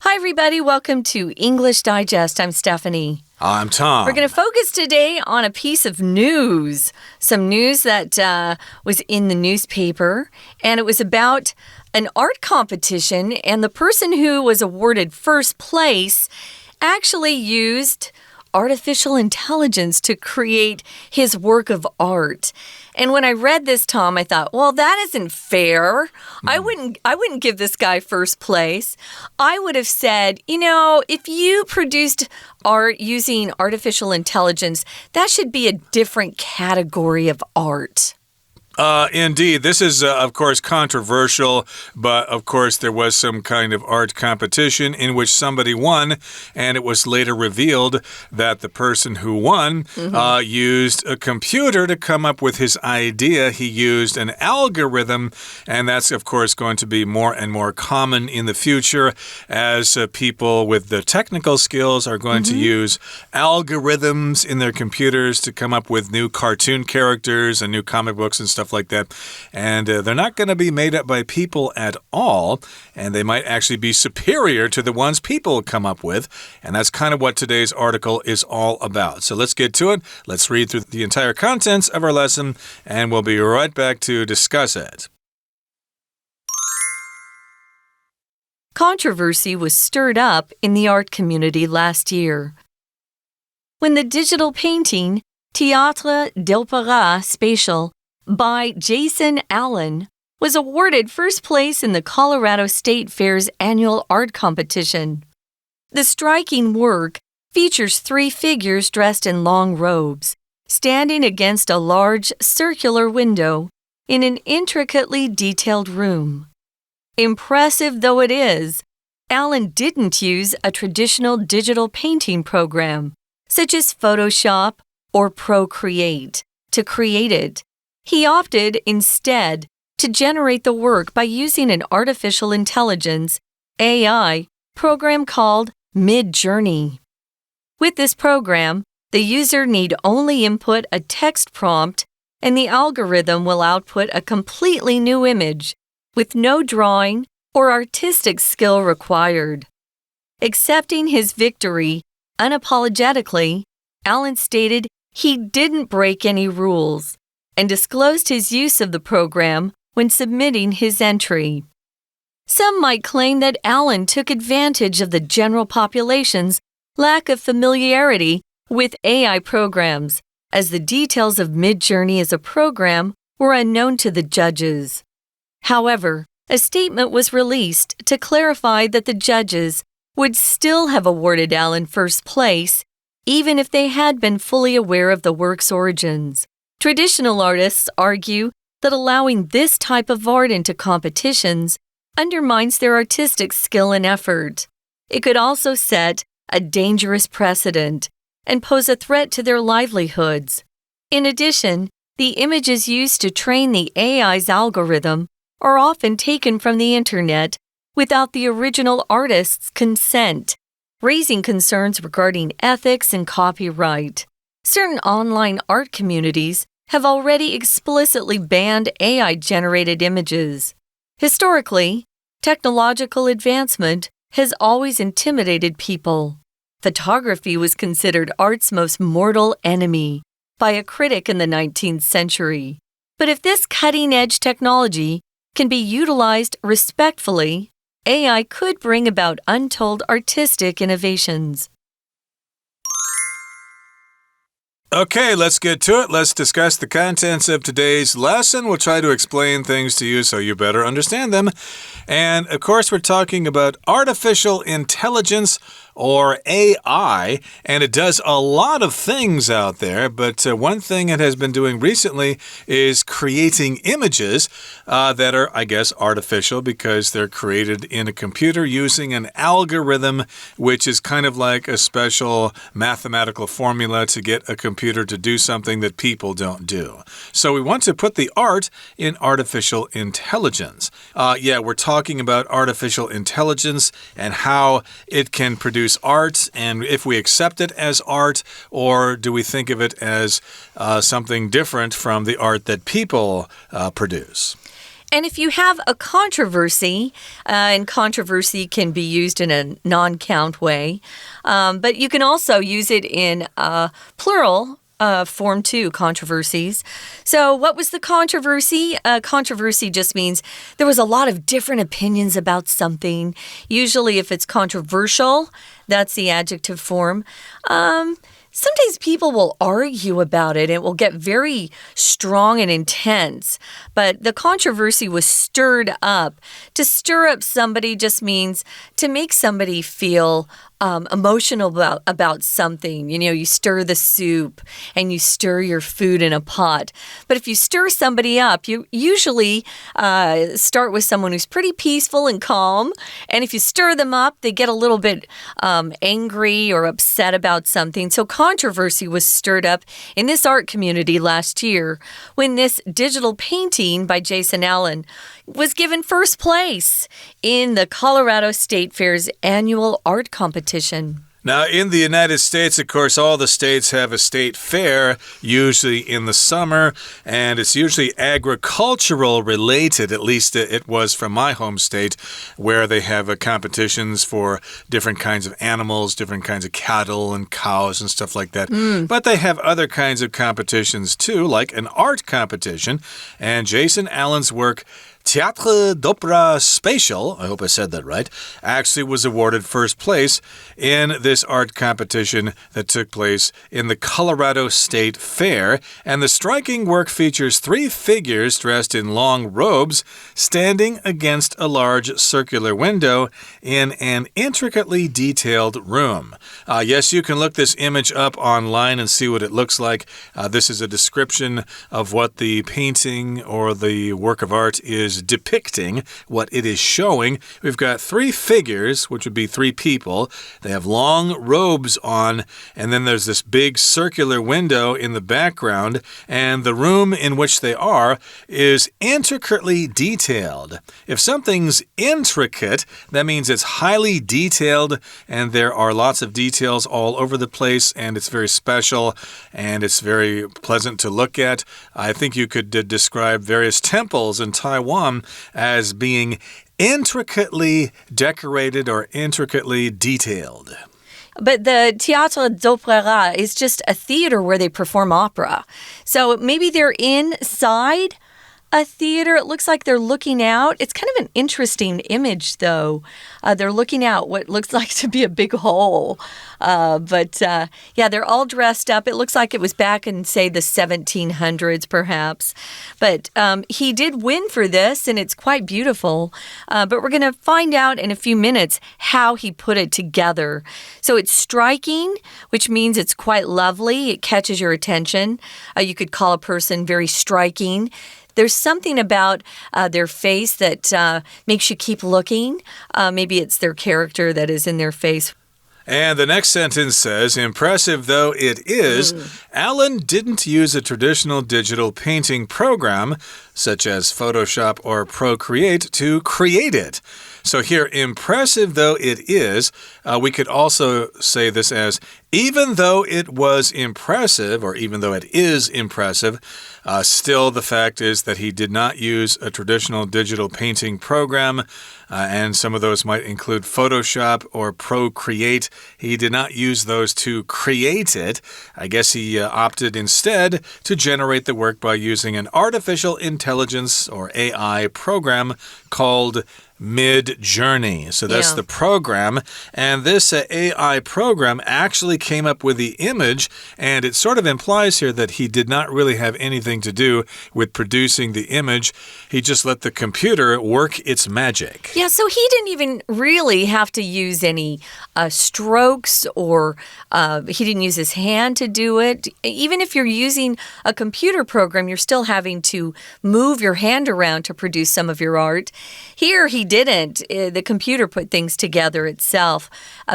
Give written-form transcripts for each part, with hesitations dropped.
Hi, everybody. Welcome to English Digest. I'm Stephanie. I'm Tom. We're going to focus today on a piece of news. Some news that was in the newspaper, and it was about an art competition, and the person who was awarded first place actually used artificial intelligence to create his work of art. And when I read this, Tom, I thought, well, that isn't fair. I wouldn't give this guy first place. I would have said, if you produced art using artificial intelligence, that should be a different category of art. Indeed. This is, of course, controversial, but, of course, there was some kind of art competition in which somebody won, and it was later revealed that the person who won used a computer to come up with his idea. He used an algorithm, and that's, of course, going to be more and more common in the future as people with the technical skills are going to use algorithms in their computers to come up with new cartoon characters and new comic books and stuff like that. And they're not going to be made up by people at all, and they might actually be superior to the ones people come up with. And that's kind of what today's article is all about. So let's get to it. Let's read through the entire contents of our lesson, and we'll be right back to discuss it. Controversy was stirred up in the art community last year when the digital painting Théâtre d'Opéra Spatial by Jason Allen was awarded first place in the Colorado State Fair's annual art competition. The striking work features 3 figures dressed in long robes, standing against a large circular window in an intricately detailed room. Impressive though it is, Allen didn't use a traditional digital painting program, such as Photoshop or Procreate, to create it. He opted instead to generate the work by using an artificial intelligence AI program called Midjourney. With this program, the user need only input a text prompt, and the algorithm will output a completely new image with no drawing or artistic skill required. Accepting his victory unapologetically, Allen stated he didn't break any rules and disclosed his use of the program when submitting his entry. Some might claim that Allen took advantage of the general population's lack of familiarity with AI programs, as the details of Midjourney as a program were unknown to the judges. However, a statement was released to clarify that the judges would still have awarded Allen first place, even if they had been fully aware of the work's origins. Traditional artists argue that allowing this type of art into competitions undermines their artistic skill and effort. It could also set a dangerous precedent and pose a threat to their livelihoods. In addition, the images used to train the AI's algorithm are often taken from the internet without the original artist's consent, raising concerns regarding ethics and copyright. Certain online art communities have already explicitly banned AI-generated images. Historically, technological advancement has always intimidated people. Photography was considered art's most mortal enemy by a critic in the 19th century. But if this cutting-edge technology can be utilized respectfully, AI could bring about untold artistic innovations. Okay, let's get to it. Let's discuss the contents of today's lesson. We'll try to explain things to you so you better understand them. And, of course, we're talking about artificial intelligence, or AI, and it does a lot of things out there, but one thing it has been doing recently is creating images that are, I guess, artificial because they're created in a computer using an algorithm, which is kind of like a special mathematical formula to get a computer to do something that people don't do. So we want to put the art in artificial intelligence. We're talking about artificial intelligence and how it can produce art, and if we accept it as art, or do we think of it as something different from the art that people produce? And if you have a controversy, and controversy can be used in a non-count way, but you can also use it in plural form too, controversies. So what was the controversy? Controversy just means there was a lot of different opinions about something. Usually if it's controversial, that's the adjective form. Sometimes people will argue about it. It will get very strong and intense. But the controversy was stirred up. To stir up somebody just means to make somebody feel emotional about something. You know, you stir the soup and you stir your food in a pot. But if you stir somebody up, you usually start with someone who's pretty peaceful and calm. And if you stir them up, they get a little bit angry or upset about something. So controversy was stirred up in this art community last year when this digital painting by Jason Allen was given first place in the Colorado State Fair's annual art competition. Now, in the United States, of course, all the states have a state fair, usually in the summer, and it's usually agricultural related, at least it was from my home state, where they have competitions for different kinds of animals, different kinds of cattle and cows and stuff like that. But they have other kinds of competitions too, like an art competition, and Jason Allen's work Théâtre d'Opéra Spatial, I hope I said that right, actually was awarded first place in this art competition that took place in the Colorado State Fair. And the striking work features 3 figures dressed in long robes standing against a large circular window in an intricately detailed room. Yes, you can look this image up online and see what it looks like. This is a description of what the painting or the work of art is depicting, what it is showing. We've got 3 figures, which would be 3 people. They have long robes on, and then there's this big circular window in the background, and the room in which they are is intricately detailed. If something's intricate, that means it's highly detailed, and there are lots of details all over the place, and it's very special, and it's very pleasant to look at. I think you could describe various temples in Taiwan as being intricately decorated or intricately detailed. But the Théâtre d'Opéra is just a theater where they perform opera. So maybe they're inside a theater. It looks like they're looking out. It's kind of an interesting image, though. They're looking out what looks like to be a big hole. But they're all dressed up. It looks like it was back in, say, the 1700s, perhaps. But he did win for this, and it's quite beautiful. But we're going to find out in a few minutes how he put it together. So it's striking, which means it's quite lovely. It catches your attention. You could call a person very striking. There's something about their face that makes you keep looking. Maybe it's their character that is in their face. And the next sentence says, impressive though it is, Allen didn't use a traditional digital painting program, such as Photoshop or Procreate, to create it. So here, impressive though it is, we could also say this as, even though it was impressive, or even though it is impressive, still the fact is that he did not use a traditional digital painting program, and some of those might include Photoshop or Procreate. He did not use those to create it. I guess he opted instead to generate the work by using an artificial intelligence or AI program called Mid-Journey. So that's the program. And this AI program actually came up with the image, and it sort of implies here that he did not really have anything to do with producing the image. He just let the computer work its magic. Yeah, so he didn't even really have to use any strokes, or he didn't use his hand to do it. Even if you're using a computer program, you're still having to move your hand around to produce some of your art. Here, he didn't. The computer put things together itself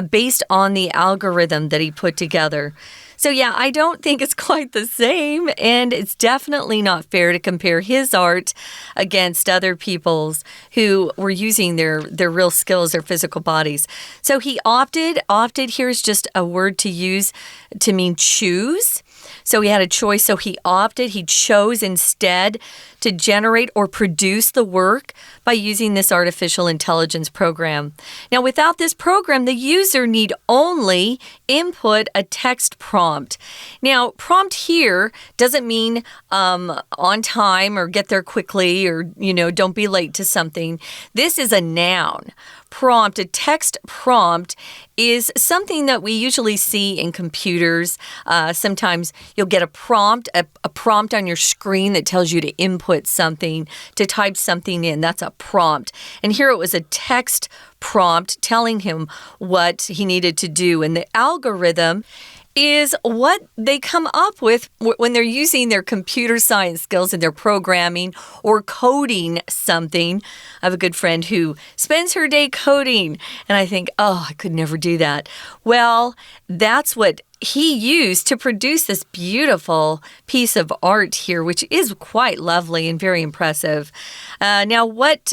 based on the algorithm that he put together. So yeah, I don't think it's quite the same, and it's definitely not fair to compare his art against other people's who were using their real skills, their physical bodies. So he opted. Here's just a word to use to mean choose. So he had a choice. So he chose instead to generate or produce the work by using this artificial intelligence program. Now, without this program, the user need only input a text prompt. Now, prompt here doesn't mean on time or get there quickly or, don't be late to something. This is a noun. Prompt, a text prompt, is something that we usually see in computers. Sometimes you'll get a prompt on your screen that tells you to input something, to type something in. That's a prompt. And here it was a text prompt telling him what he needed to do. And the algorithm is what they come up with when they're using their computer science skills and they're programming or coding something. I have a good friend who spends her day coding, and I think, I could never do that. Well, that's what he used to produce this beautiful piece of art here, which is quite lovely and very impressive. Now, what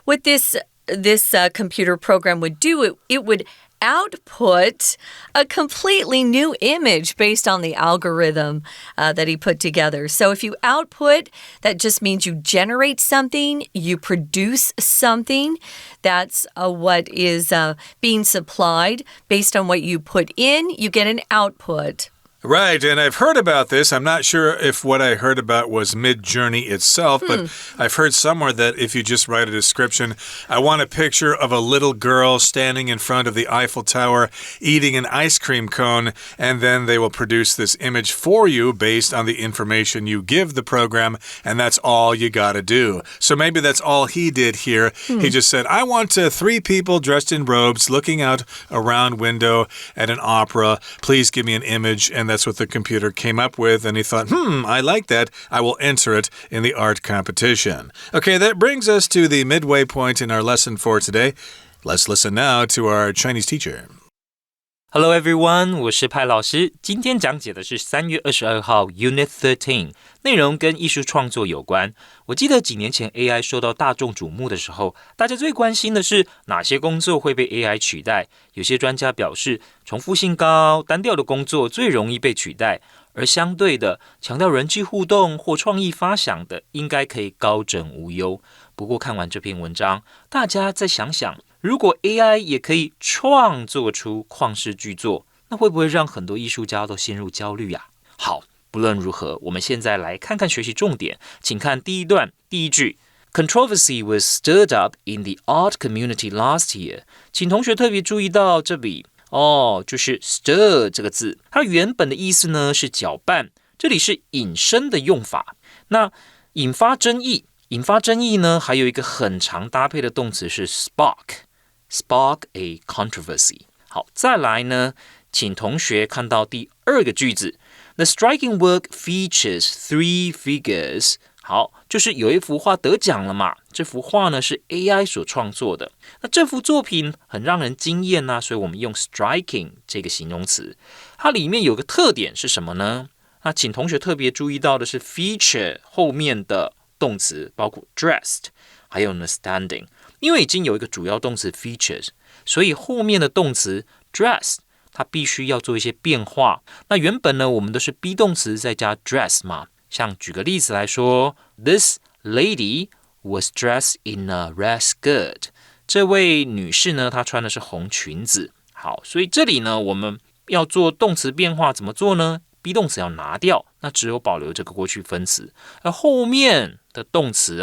this computer program would do, it would output a completely new image based on the algorithm that he put together. So if you output, that just means you generate something, you produce something. That's what is being supplied. Based on what you put in, you get an output. Right, and I've heard about this. I'm not sure if what I heard about was Midjourney itself, but I've heard somewhere that if you just write a description, I want a picture of a little girl standing in front of the Eiffel Tower eating an ice cream cone, and then they will produce this image for you based on the information you give the program, and that's all you gotta do. So maybe that's all he did here. He just said, I want 3 people dressed in robes looking out a round window at an opera. Please give me an image, and that's what the computer came up with, and he thought, I like that. I will enter it in the art competition. Okay, that brings us to the midway point in our lesson for today. Let's listen now to our Chinese teacher. Hello everyone, 我是派老师。今天讲解的是3月22号 Unit 13， 内容跟艺术创作有关。我记得几年前 AI 受到大众瞩目的时候，大家最关心的是哪些工作会被 AI 取代。有些专家表示，重复性高、单调的工作最容易被取代，而相对的，强调人际互动或创意发想的，应该可以高枕无忧。不过看完这篇文章，大家再想想，如果 AI 也可以创作出旷世巨作，那会不会让很多艺术家都陷入焦虑啊？好，不论如何，我们现在来看看学习重点，请看第一段第一句。Controversy was stirred up in the art community last year。请同学特别注意到这里就是 stir 这个字，它原本的意思呢是搅拌，这里是引申的用法。那引发争议呢，还有一个很常搭配的动词是 spark a controversy。好，再来呢，请同学看到第二个句子 The striking work features 3 figures。好，就是有一幅画得奖了嘛，这幅画呢是 AI 所创作的。那这幅作品很让人惊艳啊，所以我们用 striking 这个形容词。它里面有个特点是什么呢？那请同学特别注意到的是 feature 后面的动词，包括 dressed， 还有呢 standing。因为已经有一个主要动词 features， 所以后面的动词 dress 它必须要做一些变化。那原本呢，我们都是 be 动词再加 dress 嘛。像举个例子来说 ，This lady was dressed in a red skirt。这位女士呢，她穿的是红裙子。好，所以这里呢，我们要做动词变化，怎么做呢？be 动词要拿掉，那只有保留这个过去分词。而后面的动词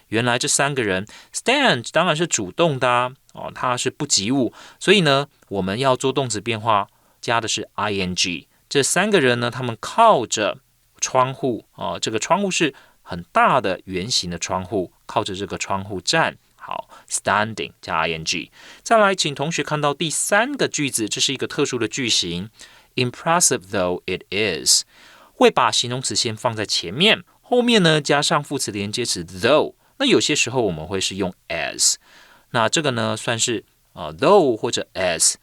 原来这3个人 stand 当然是主动的它是不及物，所以呢，我们要做动词变化，加的是 ing。这3个人呢，他们靠着窗户这个窗户是很大的圆形的窗户，靠着这个窗户站。好 ，standing 加 ing。再来，请同学看到第3个句子，这是一个特殊的句型。Impressive though it is， 会把形容词先放在前面，后面呢加上副词连接词 though。那有些时候我们会是用 as， 那这个呢算是though 或者 as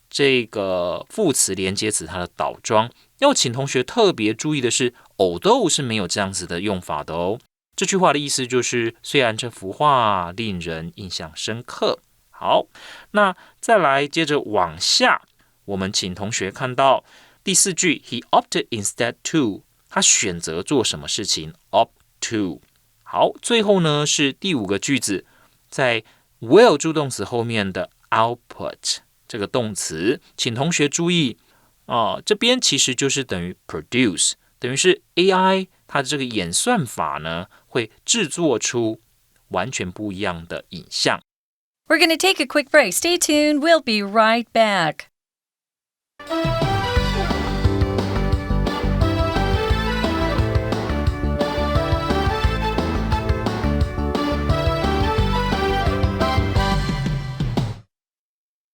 这个副词连接词它的倒装。要请同学特别注意的是 although 是没有这样子的用法的这句话的意思就是，虽然这幅画令人印象深刻。好，那再来接着往下。我们请同学看到第4句 He opted instead to， 他选择做什么事情 opt to。 好，最后呢是第5个句子，在 will 助动词后面的 output 这个动词，请同学注意这边其实就是等于 produce， 等于是 AI 它的这个演算法呢会制作出完全不一样的影像。We're going to take a quick break. Stay tuned. We'll be right back.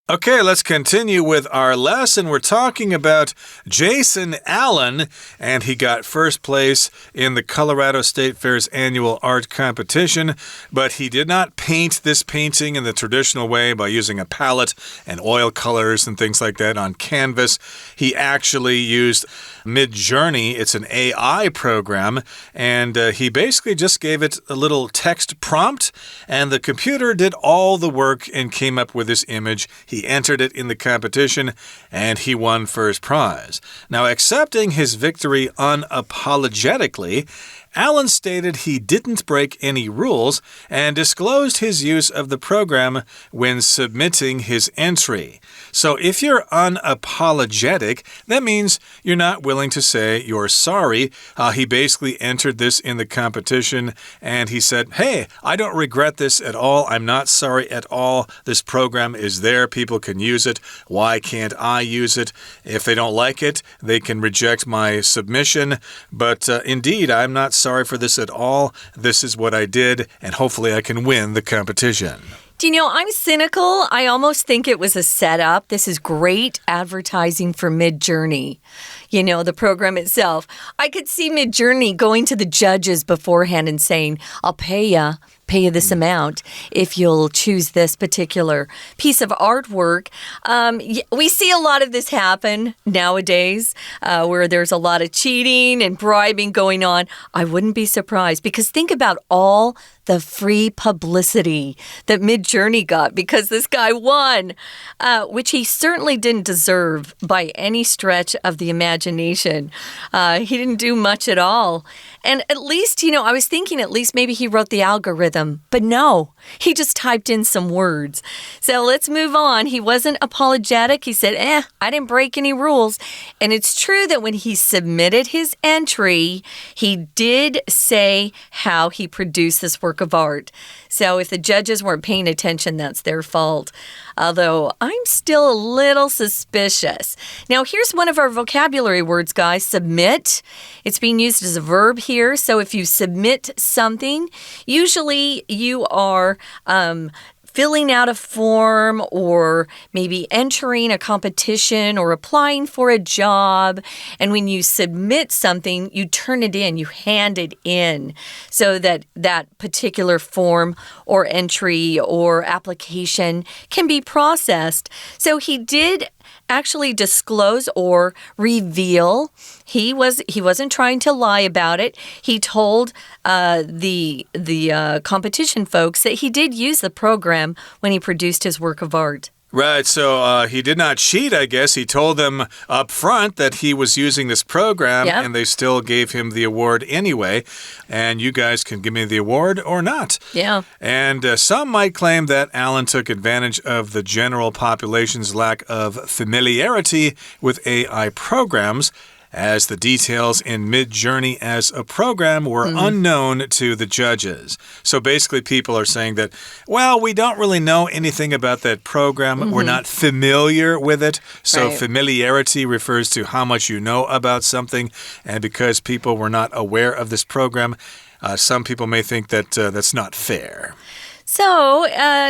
Okay, let's continue with our lesson. We're talking about Jason Allen, and he got first place in the Colorado State Fair's annual art competition, but he did not paint this painting in the traditional way by using a palette and oil colors and things like that on canvas. He actually used Midjourney. It's an AI program, and he basically just gave it a little text prompt, and the computer did all the work and came up with this image. He entered it in the competition, and he won first prize. Now, accepting his victory unapologetically, Allen stated he didn't break any rules and disclosed his use of the program when submitting his entry. So if you're unapologetic, that means you're not willing to say you're sorry. He basically entered this in the competition, and he said, hey, I don't regret this at all. I'm not sorry at all. This program is there. People can use it. Why can't I use it? If they don't like it, they can reject my submission. But indeed, I'm not sorry for this at all. This is what I did, and hopefully I can win the competition. Do you know, I'm cynical. I almost think it was a setup. This is great advertising for Midjourney. You know, the program itself. I could see Midjourney going to the judges beforehand and saying, I'll pay you this amount if you'll choose this particular piece of artwork. We see a lot of this happen nowadays where there's a lot of cheating and bribing going on. I wouldn't be surprised because think about all the free publicity that Midjourney got because this guy won, which he certainly didn't deserve by any stretch of the imagination. He didn't do much at all. And at least, you know, I was thinking at least maybe he wrote the algorithm, but no, he just typed in some words. So let's move on. He wasn't apologetic. He said, I didn't break any rules. And it's true that when he submitted his entry, he did say how he produced this work of art. So if the judges weren't paying attention, that's their fault. Although I'm still a little suspicious. Now, here's one of our vocabulary words, guys. Submit. It's being used as a verb here. So if you submit something, usually you are filling out a form or maybe entering a competition or applying for a job. And when you submit something, you turn it in, you hand it in so that that particular form or entry or application can be processed. So he did actually disclose or reveal. He wasn't trying to lie about it. He told the competition folks that he did use the program when he produced his work of art. Right, so he did not cheat, I guess. He told them up front that he was using this program, and they still gave him the award anyway. And you guys can give me the award or not. Yeah. And some might claim that Allen took advantage of the general population's lack of familiarity with AI programs, as the details in Midjourney as a program were unknown to the judges. So basically people are saying that, well, we don't really know anything about that program. We're not familiar with it. So familiarity refers to how much you know about something. And because people were not aware of this program, some people may think that that's not fair. So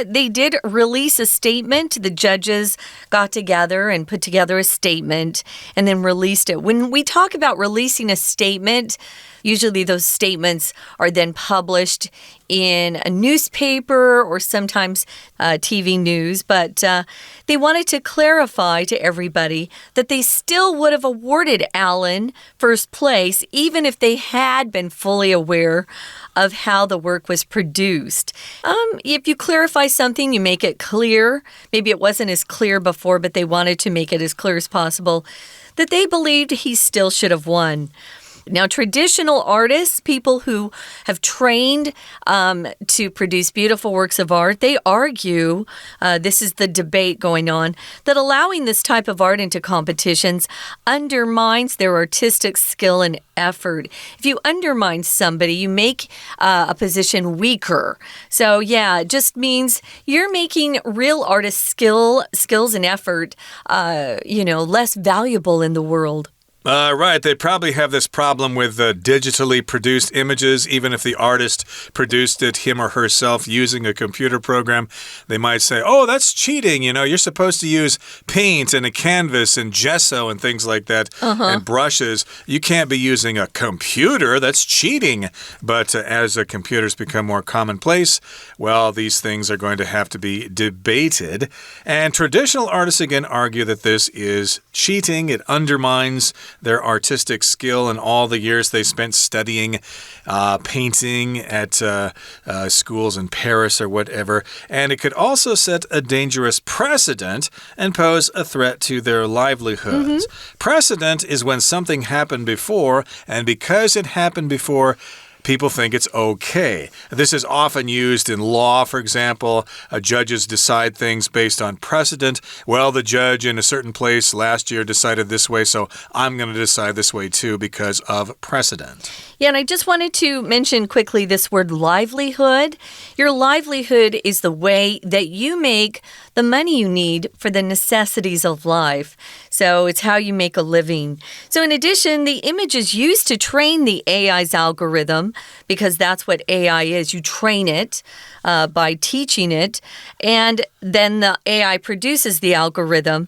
they did release a statement. The judges got together and put together a statement and then released it. When we talk about releasing a statement, usually those statements are then published in a newspaper or sometimes TV news, but they wanted to clarify to everybody that they still would have awarded Alan first place even if they had been fully aware of how the work was produced. If you clarify something, you make it clear. Maybe it wasn't as clear before, but they wanted to make it as clear as possible that they believed he still should have won. Now, traditional artists, people who have trained to produce beautiful works of art, they argue, this is the debate going on, that allowing this type of art into competitions undermines their artistic skill and effort. If you undermine somebody, you make a position weaker. So, yeah, it just means you're making real artist skills and effort, less valuable in the world. Right. They probably have this problem with digitally produced images. Even if the artist produced it, him or herself, using a computer program, they might say, oh, that's cheating. You're supposed to use paint and a canvas and gesso and things like that and brushes. You can't be using a computer. That's cheating. But as computers become more commonplace, well, these things are going to have to be debated. And traditional artists, again, argue that this is cheating. It undermines their artistic skill and all the years they spent studying painting at schools in Paris or whatever. And it could also set a dangerous precedent and pose a threat to their livelihoods. Precedent is when something happened before, and because it happened before, people think it's okay. This is often used in law, for example. Judges decide things based on precedent. Well, the judge in a certain place last year decided this way, so I'm going to decide this way too because of precedent. Yeah, and I just wanted to mention quickly this word livelihood. Your livelihood is the way that you make the money you need for the necessities of life. So it's how you make a living. So in addition, the image is used to train the AI's algorithm because that's what AI is. You train it by teaching it, and then the AI produces the algorithm.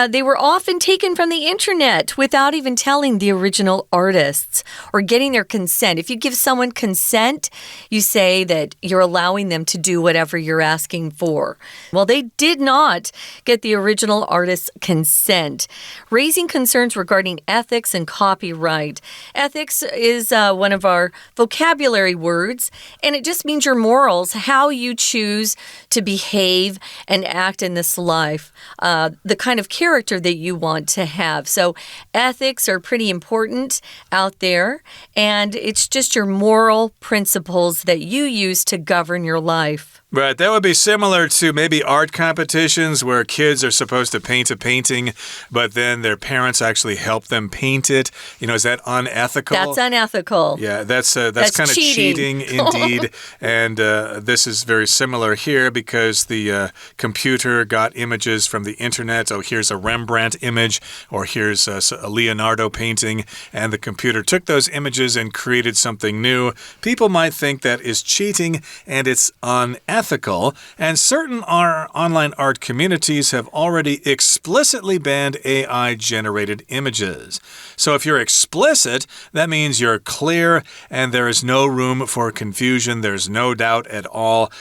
They were often taken from the internet without even telling the original artists or getting their consent. If you give someone consent, you say that you're allowing them to do whatever you're asking for. Well, they did not get the original artist's consent, raising concerns regarding ethics and copyright. Ethics is one of our vocabulary words, and it just means your morals, how you choose to behave and act in this life, the kind of character that you want to have. So ethics are pretty important out there, and it's just your moral principles that you use to govern your life. Right, that would be similar to maybe art competitions where kids are supposed to paint a painting, but then their parents actually help them paint it. Is that unethical? That's unethical. Yeah, that's kind of cheating indeed. And this is very similar here because the computer got images from the internet. Oh, here's a Rembrandt image, or here's a Leonardo painting, and the computer took those images and created something new. People might think that is cheating, and it's unethical. And certain online art communities have already explicitly banned AI-generated images. So if you're explicit, that means you're clear and there is no room for confusion. There's no doubt at all.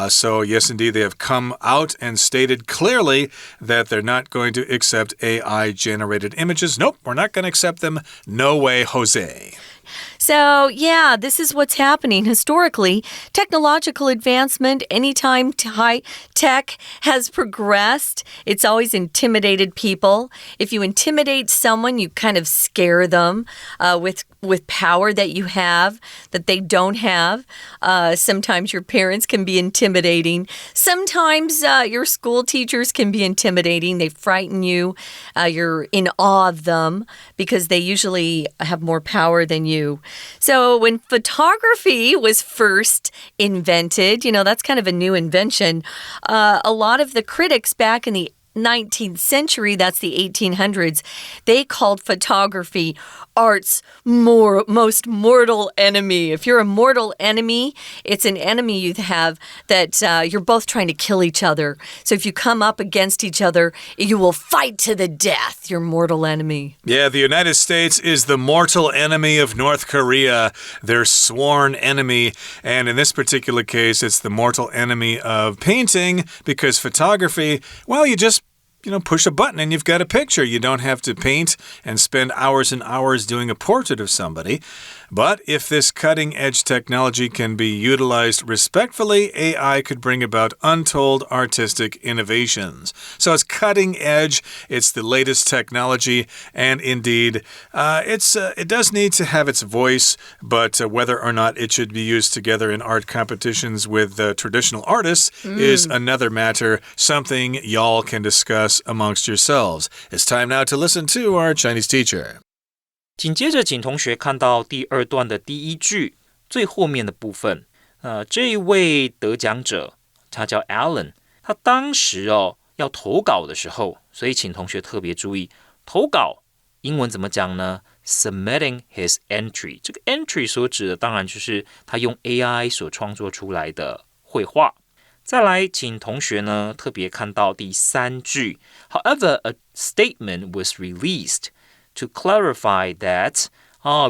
So yes, indeed, they have come out and stated clearly that they're not going to accept AI-generated images. Nope, we're not going to accept them. No way, Jose. So, yeah, this is what's happening. Historically, technological advancement, anytime high tech has progressed, it's always intimidated people. If you intimidate someone, you kind of scare them with power that you have, that they don't have. Sometimes your parents can be intimidating. Sometimes your school teachers can be intimidating. They frighten you. You're in awe of them because they usually have more power than you. So when photography was first invented, that's kind of a new invention. A lot of the critics back in the 19th century, that's the 1800s, they called photography art's most mortal enemy. If you're a mortal enemy, it's an enemy you have that you're both trying to kill each other. So if you come up against each other, you will fight to the death, your mortal enemy. Yeah, the United States is the mortal enemy of North Korea, their sworn enemy. And in this particular case, it's the mortal enemy of painting because photography, well, you just push a button and you've got a picture. You don't have to paint and spend hours and hours doing a portrait of somebody. But if this cutting-edge technology can be utilized respectfully, AI could bring about untold artistic innovations. So it's cutting edge, it's the latest technology, and indeed, it does need to have its voice, but whether or not it should be used together in art competitions with traditional artists is another matter, something y'all can discuss amongst yourselves. It's time now to listen to our Chinese teacher. 紧接着请同学看到第二段的第一句最后面的部分。这一位得奖者他叫 Alan， 他当时要投稿的时候，所以请同学特别注意，投稿英文怎么讲呢？ Submitting his entry， 这个 entry 所指的当然就是他用 AI 所创作出来的绘画。再来请同学呢特别看到第三句 However, a statement was released to clarify that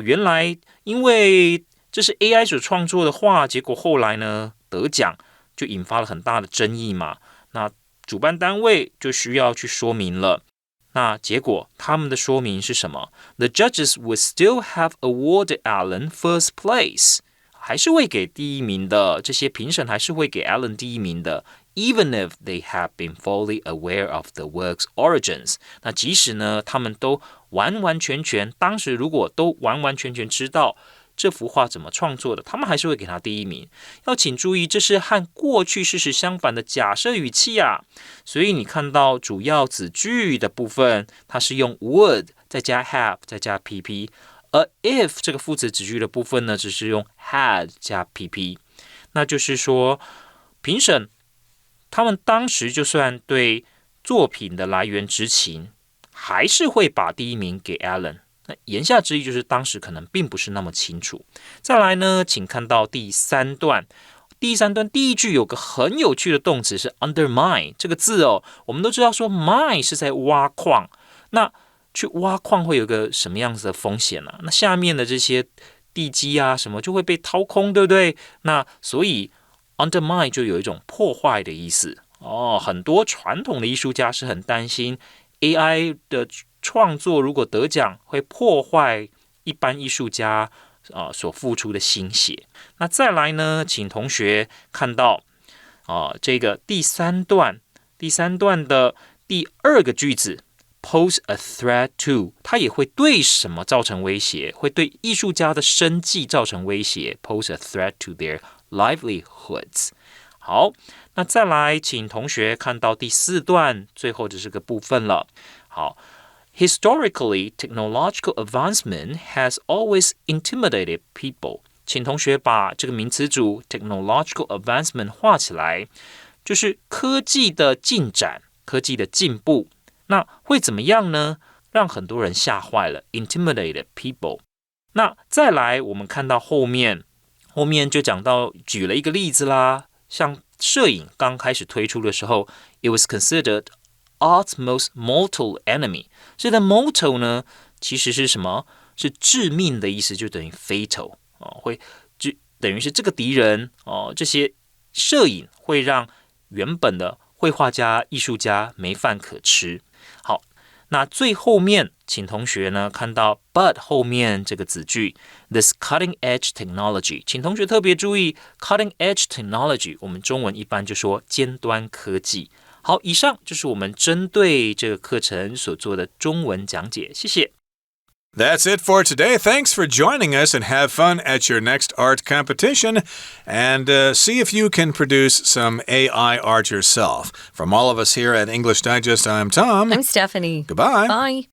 原来因为这是 AI 所创作的话，结果后来呢得奖，就引发了很大的争议嘛。那主办单位就需要去说明了。那结果他们的说明是什么？ The judges would still have awarded Alan first place， 还是会给第一名的，这些评审还是会给 Alan 第一名的。Even if they have been fully aware of the work's origins， 那即使呢，他们都完完全全，当时如果都完完全全知道这幅画怎么创作的，他们还是会给他第一名。要请注意，这是和过去事实相反的假设语气啊。所以你看到主要子句的部分，它是用 would 再加 have 再加 pp， 而 if 这个副词子句的部分呢，只是用 had 加 pp。那就是说，评审他们当时就算对作品的来源知情，还是会把第一名给 Alan。那言下之意就是当时可能并不是那么清楚。再来呢，请看到第三段。第一句有个很有趣的动词是 undermine 这个字我们都知道说 mine 是在挖矿，那去挖矿会有个什么样子的风险呢？那下面的这些地基啊什么就会被掏空，对不对？那所以undermine 就有一种破坏的意思很多传统的艺术家是很担心 AI 的创作如果得奖会破坏一般艺术家所付出的心血。那再来呢，请同学看到这个第三段的第二个句子 pose a threat to， 它也会对什么造成威胁？会对艺术家的生计造成威胁 pose a threat to their livelihoods。 好，那再来请同学看到第四段最后的这个部分了。好， Historically, technological advancement has always intimidated people。 请同学把这个名词组 technological advancement 画起来，就是科技的进展，科技的进步。那会怎么样呢？让很多人吓坏了 intimidated people。 那再来我们看到后面就讲到举了一个例子啦，像摄影刚开始推出的时候 it was considered art's most mortal enemy。 这个 mortal 呢其实是什么？是致命的意思，就等于 fatal会等于是这个敌人这些摄影会让原本的绘画家艺术家没饭可吃。好，那最后面请同学呢看到 but 后面这个子句 this cutting edge technology， 请同学特别注意 cutting edge technology 我们中文一般就说尖端科技。好，以上就是我们针对这个课程所做的中文讲解，谢谢。That's it for today. Thanks for joining us and have fun at your next art competition and see if you can produce some AI art yourself. From all of us here at English Digest, I'm Tom. I'm Stephanie. Goodbye. Bye.